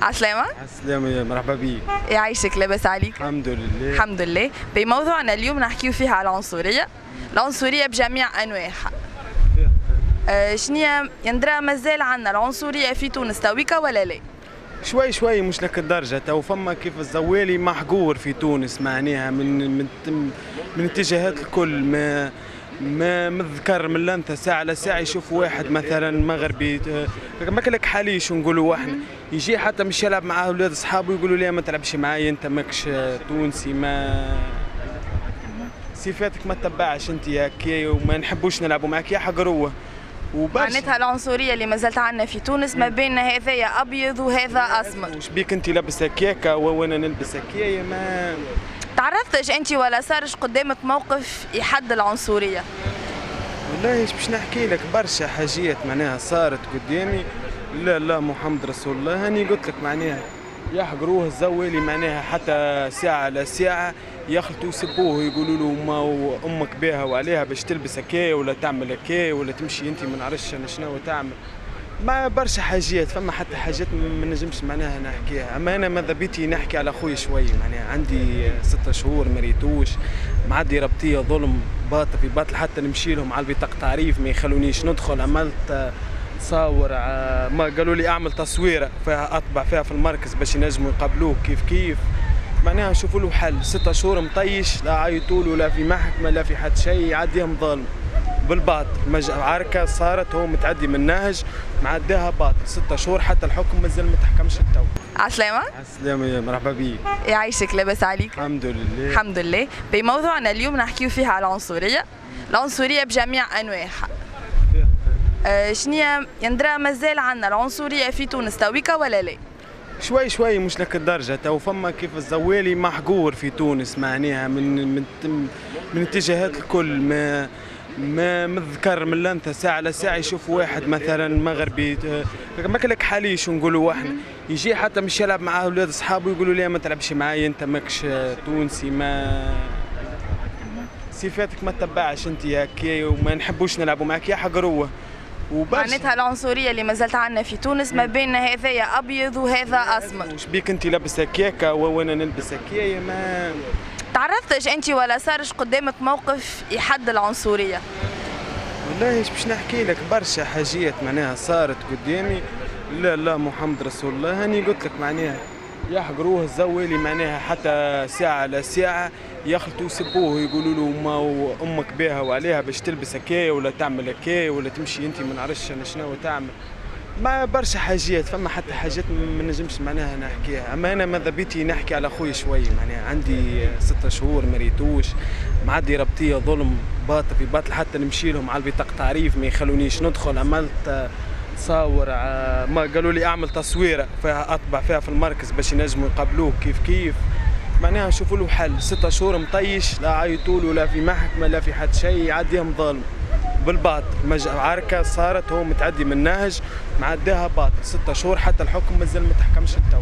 عسلامة. عسلامة، مرحبا بيك. يعيشك، لاباس عليك؟ الحمد لله. الحمد لله. بموضوعنا اليوم نحكيو فيها على العنصرية، العنصرية بجميع أنواعها. شنيا يندرى مازال عندنا العنصرية في تونس تويكا ولا لا؟ شوي شوي مش لك الدرجة، تو فما كيف الزوالي محقور في تونس معناها من اتجاهات الكل. ما مذكر من لنثة ساعة لساعة يشوف واحد مثلا مغربي ماكلك حاليش نقولوا احنا، يجي حتى مش يلعب معاه اولاد اصحابه يقولوا لي ما تلعبش معايا انت ماكش تونسي، ما صفاتك ما تتبعش انت يا كي وما نحبوش نلعبوا معاك يا حقروه. معناتها العنصرية اللي مازالت عندنا في تونس ما بين هذايا ابيض وهذا اسمر. وش بيك انت لابسه كيكه وانا نلبس كيكه؟ ما تعرضتش انت ولا صارش قدامك موقف يحد العنصرية؟ والله ايش باش نحكي لك، برشا حاجات معناها صارت قدامي. لا محمد رسول الله، هاني قلت لك معناها يحقروه الزوالي معناها حتى ساعة على ساعة يخلطوا يسبوه يقولوا له ما امك بيها وعليها باش تلبس هكا ولا تعمل هكا ولا تمشي انت ما نعرفش انا شنو تعمل. ما برشا حاجات، فما حتى حاجات ما نجمش معناها نحكيها. اما انا ماذا بيتي نحكي على خويا شوي، معناها عندي 6 شهور ما ريتوش، معدي ربطيه ظلم باطل في باطل، حتى نمشي لهم على البطاقة تعريف ما يخلونيش ندخل. عملت تصاور، ما قالوا لي اعمل تصويره فيها اطبع فيها في المركز باش ينجموا يقابلوه كيف معناها نشوفوا له حل. 6 شهور مطيش، لا عيطوا له لا في محكمه لا في حد شيء، يعديهم ظالم بالباطل. عركه صارت هو متعدي من نهج معداها باطل 6 شهور، حتى الحكم مازال ما تحكمش التو. عسلامة. عسلامة، مرحبا بيك. يعيشك، لاباس عليك؟ الحمد لله. الحمد لله. بموضوعنا اليوم نحكيو فيها على العنصرية، العنصرية بجميع أنواعها. شنيا يندرى مازال عندنا العنصرية في تونس تويكا ولا لا؟ شوي شوي مش لك الدرجة، تو فما كيف الزوالي محقور في تونس معناها من اتجاهات الكل. ما مذكر من لنثة ساعة لساعة يشوف واحد مثلا مغربي ماكلك حاليش نقولوا احنا، يجي حتى مش يلعب معاه اولاد اصحابه يقولوا لي ما تلعبش معايا انت ماكش تونسي، ما صفاتك ما تتبعش انت يا كي وما نحبوش نلعبوا معاك يا حقروه. معناتها العنصرية اللي مازالت عندنا في تونس ما بين هذايا ابيض وهذا اسمر. وش بيك انت لابسه كيكه وانا نلبس كيكه؟ ما تعرضتش انت ولا صارش قدامك موقف يحد العنصرية؟ والله ايش باش نحكي لك، برشا حاجات معناها صارت قدامي. لا محمد رسول الله، هاني قلت لك معناها يحقروه الزوالي معناها حتى ساعة على ساعة يخلطوا يسبوه يقولوا له ما امك بيها وعليها باش تلبس هكا ولا تعمل هكا ولا تمشي انت ما نعرفش انا شنو تعمل. ما برشا حاجات، فما حتى حاجات ما نجمش معناها نحكيها. اما انا ماذا بيتي نحكي على خويا شوي، معناها عندي 6 شهور ما ريتوش، معدي ربطيه ظلم باطل في باطل، حتى نمشي لهم على البطاقة تعريف ما يخلونيش ندخل. عملت تصاور، ما قالوا لي اعمل تصويره فيها اطبع فيها في المركز باش ينجموا يقابلوه كيف معناها نشوفوا له حل. 6 شهور مطيش، لا عيطوا له لا في محكمه لا في حد شيء، يعديهم ظالم بالباطل. عركه صارت هو متعدي من نهج معداها باطل 6 شهور، حتى الحكم مازال ما تحكمش التو.